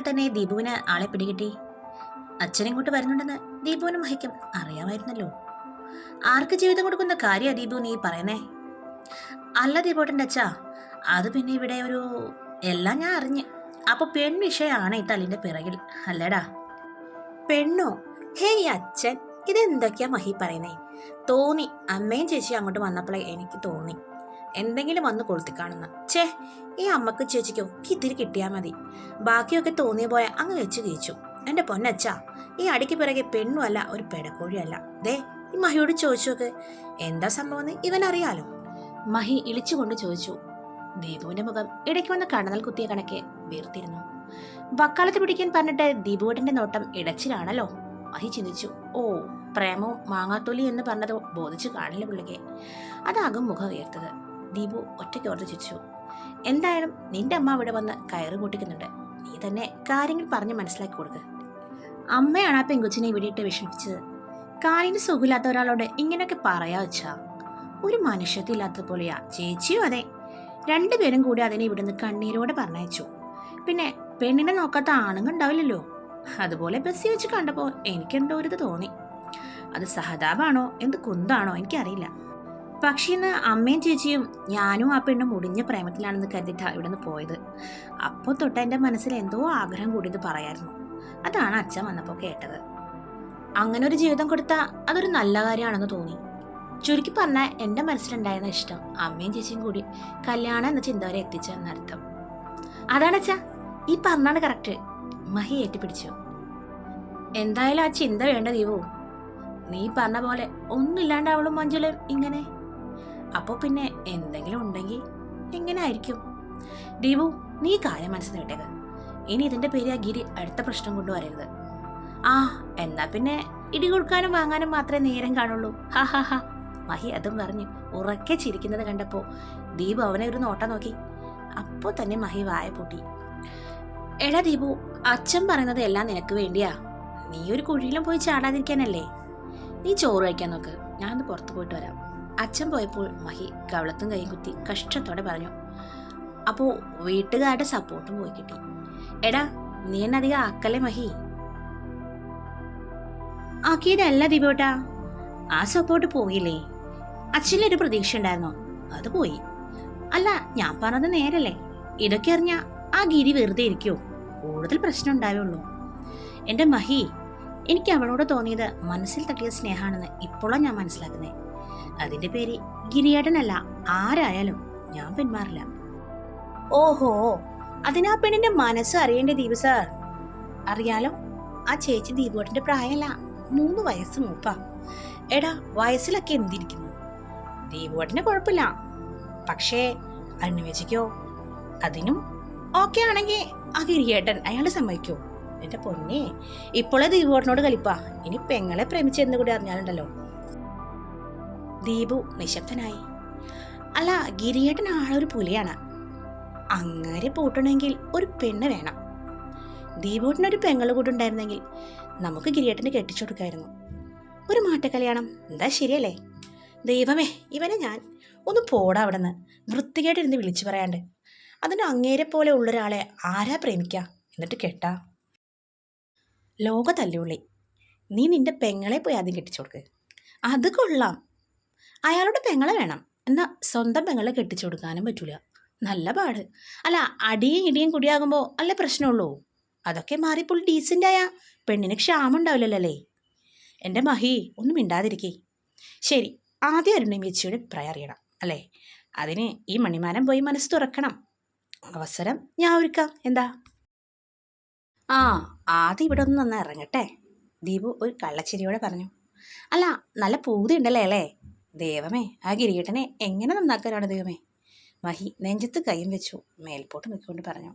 തന്നെ ദീപുവിന് ആളെ പിടികിട്ടി. അച്ഛനിങ്ങോട്ട് വരുന്നുണ്ടെന്ന് ദീപുവിനും മഹിക്കും അറിയാമായിരുന്നല്ലോ. ആർക്ക് ജീവിതം കൊടുക്കുന്ന കാര്യ ദീപു നീ പറയുന്നേ? അല്ല ദീപോട്ടൻ്റെ അച്ഛാ, അത് പിന്നെ ഇവിടെ ഒരു എല്ലാം ഞാൻ അറിഞ്ഞ്. അപ്പൊ പെൺ വിഷയമാണ് ഈ തല്ലിന്റെ പിറകിൽ അല്ലേടാ? പെണ്ണോ? ഹേയ് അച്ഛൻ, ഇതെന്തൊക്കെയാ മഹി പറയുന്നേ? തോന്നി, അമ്മയും ചേച്ചി അങ്ങോട്ട് വന്നപ്പോഴേ എനിക്ക് തോന്നി എന്തെങ്കിലും വന്ന് കൊളുത്തിക്കാണെന്ന്. ഛേ, ഈ അമ്മക്ക് ചേച്ചിക്കോ ഇത്തിരി കിട്ടിയാൽ മതി, ബാക്കിയൊക്കെ തോന്നിയ പോയ അങ്ങ് വെച്ച് കഴിച്ചു. എൻ്റെ പൊന്നച്ഛാ, ഈ അടിക്ക് പിറകെ പെണ്ണുമല്ല, ഒരു പെടക്കോഴിയല്ല. ദേ ഈ മഹിയോട് ചോദിച്ചോക്ക് എന്താ സംഭവം ഇവൻ അറിയാലോ. മഹി ഇളിച്ചുകൊണ്ട് ചോദിച്ചു. ദീപുവിന്റെ മുഖം ഇടയ്ക്ക് വന്ന് കടന്നൽ കുത്തിയ കണക്കെ വീർത്തിരുന്നു. വക്കാലത്ത് പിടിക്കാൻ പറഞ്ഞിട്ട് ദീപുവേട്ടന്റെ നോട്ടം ഇടച്ചിലാണല്ലോ, മഹി ചിന്തിച്ചു. ഓ, പ്രേമവും മാങ്ങാത്തൊലി എന്ന് പറഞ്ഞതോ ബോധിച്ചു കാണില്ല പുള്ളിക്ക്. അതാകും മുഖം ഉയർത്തത്. ദീപു ഒറ്റയ്ക്കോർത്ത് ചിരിച്ചു. എന്തായാലും നിന്റെ അമ്മ അവിടെ വന്ന് കയറ് പൊട്ടിക്കുന്നുണ്ട്, നീ തന്നെ കാര്യങ്ങൾ പറഞ്ഞ് മനസ്സിലാക്കി കൊടുക്ക്. അമ്മയാണ് ആ പെങ്കുച്ചിനെ ഇവിടെ ഇട്ട് വിഷമിപ്പിച്ചത്. കാലിന് സുഖമില്ലാത്ത ഒരാളോട് ഇങ്ങനെയൊക്കെ പറയാ വെച്ചാ ഒരു മനുഷ്യത്തില്ലാത്ത പോലെയാ. ചേച്ചിയും അതെ, രണ്ടുപേരും കൂടി അതിനെ ഇവിടുന്ന് കണ്ണീരോടെ പറഞ്ഞയച്ചു. പിന്നെ പെണ്ണിനെ നോക്കാത്ത ആണുങ്ങൾ ഉണ്ടാവില്ലല്ലോ. അതുപോലെ ബസ്സി വെച്ച് കണ്ടപ്പോൾ എനിക്കെന്തോ ഒരു ഇത് തോന്നി. അത് സഹതാപാണോ എന്ത് കുന്താണോ എനിക്കറിയില്ല. പക്ഷേ ഇന്ന് അമ്മയും ചേച്ചിയും ഞാനും ആ പെണ്ണും മുടിഞ്ഞ പ്രേമത്തിലാണെന്ന് കരുതിയിട്ടാ ഇവിടുന്ന് പോയത്. അപ്പോൾ തൊട്ട് എൻ്റെ മനസ്സിൽ എന്തോ ആഗ്രഹം കൂടിയത് പറയായിരുന്നു. അതാണ് അച്ഛൻ വന്നപ്പോൾ കേട്ടത്. അങ്ങനെ ഒരു ജീവിതം കൊടുത്താൽ അതൊരു നല്ല കാര്യമാണെന്ന് തോന്നി. ചുരുക്കി പറഞ്ഞാൽ എൻ്റെ മനസ്സിലുണ്ടായിരുന്ന ഇഷ്ടം അമ്മയും ചേച്ചിയും കൂടി കല്യാണം എന്ന ചിന്ത വരെ എത്തിച്ചെന്നർത്ഥം. അതാണച്ചാ, ഈ പറഞ്ഞാണ് കറക്റ്റ്. മഹി ഏറ്റുപിടിച്ചു. എന്തായാലും ആ ചിന്ത വേണ്ട ദീപു. നീ പറഞ്ഞ പോലെ ഒന്നുമില്ലാണ്ട് അവളും മഞ്ജുലും ഇങ്ങനെ. അപ്പൊ പിന്നെ എന്തെങ്കിലും ഉണ്ടെങ്കിൽ എങ്ങനെ ആയിരിക്കും? ദീപു, നീ കാര്യം മനസ്സിൽ വിട്ടേക്ക്. ഇനി ഇതിന്റെ പേര് ആ ഗിരി അടുത്ത പ്രശ്നം കൊണ്ടുവരരുത്. ആ, എന്നാ പിന്നെ ഇടി കൊടുക്കാനും വാങ്ങാനും മാത്രമേ നേരം കാണുള്ളൂ. ഹാ ഹാ ഹാ. മഹി അതും പറഞ്ഞു ഉറക്കെ ചിരിക്കുന്നത് കണ്ടപ്പോ ദീപു അവനെ ഒരു നോട്ടം നോക്കി. അപ്പോ തന്നെ മഹി വായ പൂട്ടി. എടാ ദീപു, അച്ഛൻ പറയുന്നത് എല്ലാം നിനക്ക് വേണ്ടിയാ. നീ ഒരു കുഴിയിലും പോയി ചാടാതിരിക്കാനല്ലേ. നീ ചോറ് കഴിക്കാൻ നോക്ക്, ഞാനൊന്ന് പുറത്തു പോയിട്ട് വരാം. അച്ഛൻ പോയപ്പോൾ മഹി കവളത്തും കൈ കുത്തി കഷ്ടത്തോടെ പറഞ്ഞു. അപ്പോ വീട്ടുകാരുടെ സപ്പോർട്ടും പോയി കിട്ടി. എടാ, നീ എന്നധികം ആക്കല്ലേ മഹി. ആക്കിയതല്ല ദീപോട്ടാ, ആ സപ്പോർട്ട് പോയില്ലേ. അച്ഛനൊരു പ്രതീക്ഷ ഉണ്ടായിരുന്നോ, അത് പോയി. അല്ല, ഞാൻ പറഞ്ഞത് നേരല്ലേ. ഇതൊക്കെ അറിഞ്ഞ ആ ഗിരി വെറുതെ ഇരിക്കോ? കൂടുതൽ പ്രശ്നം ഉണ്ടാവുള്ളൂ. എൻ്റെ മഹി, എനിക്ക് അവളോട് തോന്നിയത് മനസ്സിൽ തട്ടിയ സ്നേഹമാണെന്ന് ഇപ്പോഴാണ് ഞാൻ മനസ്സിലാക്കുന്നത്. അതിന്റെ പേര് ഗിരിയേട്ടനല്ല, ആരായാലും ഞാൻ പിന്മാറില്ല. ഓഹോ, അതിനാ പെണ്ണിന്റെ മനസ്സ് അറിയേണ്ട ദീപു സാർ. അറിയാലോ, ആ ചേച്ചി ദീപുവേട്ടന്റെ പ്രായമല്ല, 3 വയസ്സ് മൂപ്പാ. എടാ, വയസ്സിലൊക്കെ എന്തിരിക്കുന്നു. ദീപുവേട്ടന് കുഴപ്പമില്ല, പക്ഷേ അന്വേഷിക്കോ? അതിനും ഓക്കെ ആണെങ്കിൽ ആ ഗിരിയേട്ടൻ അയാളെ സമ്മതിക്കോ? എന്റെ പൊന്നെ, ഇപ്പോഴേ ദീപുവേട്ടനോട് കളിപ്പാ. ഇനി പെങ്ങളെ പ്രേമിച്ചെന്ന് കൂടി അറിഞ്ഞാലുണ്ടല്ലോ. ദീപു നിശബ്ദനായി. അല്ല, ഗിരിയേട്ടൻ ആളൊരു പുലിയാണ്. അങ്ങനെ പൂട്ടണമെങ്കിൽ ഒരു പെണ്ണ് വേണം. ദീപുവേട്ടനൊരു പെങ്ങള് കൂടെ ഉണ്ടായിരുന്നെങ്കിൽ നമുക്ക് ഗിരിയേട്ടന് കെട്ടിച്ചു കൊടുക്കായിരുന്നു. ഒരു മാറ്റക്കല്യാണം എന്താ, ശരിയല്ലേ? ദൈവമേ, ഇവനെ ഞാൻ ഒന്ന് പോടാ അവിടെ നിന്ന്, വൃത്തികേട്ടിരുന്ന് വിളിച്ചു പറയാണ്ട്. അതിന് അങ്ങേരെ പോലെ ഉള്ളൊരാളെ ആരാ പ്രേമിക്കുക? എന്നിട്ട് കെട്ടാ? ലോക തല്ലുള്ളി. നീ നിന്റെ പെങ്ങളെ പോയി ആദ്യം കെട്ടിച്ചു കൊടുക്ക്. അത് കൊള്ളാം. അയാളുടെ പെങ്ങളെ വേണം, എന്നാൽ സ്വന്തം പെങ്ങളെ കെട്ടിച്ചു കൊടുക്കാനും പറ്റൂല. നല്ല പാട്. അല്ല, അടിയും ഇടിയും കുടിയാകുമ്പോൾ അല്ലേ പ്രശ്നമുള്ളൂ. അതൊക്കെ മാറിപ്പോൾ ഡീസൻ്റായ പെണ്ണിന് ക്ഷാമം ഉണ്ടാവില്ലല്ലേ. എൻ്റെ മഹി, ഒന്നും മിണ്ടാതിരിക്കേ. ശരി, ആദ്യം അരുണിയും ചേച്ചിയുടെ പ്രായം അറിയണം അല്ലേ? അതിന് ഈ മണിമാനം പോയി മനസ്സ് തുറക്കണം. അവസരം ഞാൻ ഒരുക്കാം, എന്താ? ആ, ആദ്യം ഇവിടെ ഒന്ന് നന്നായി ഇറങ്ങട്ടെ, ദീപു ഒരു കള്ളച്ചിരിയോടെ പറഞ്ഞു. അല്ല, നല്ല പൂതി ഉണ്ടല്ലേ അല്ലേ? ദൈവമേ, ആ ഗിരിയേട്ടനെ എങ്ങനെ നന്നാക്കാനാണ് ദൈവമേ. മഹി നെഞ്ചത്ത് കൈയും വെച്ചു മേൽപോട്ട് നോക്കിക്കൊണ്ട് പറഞ്ഞു.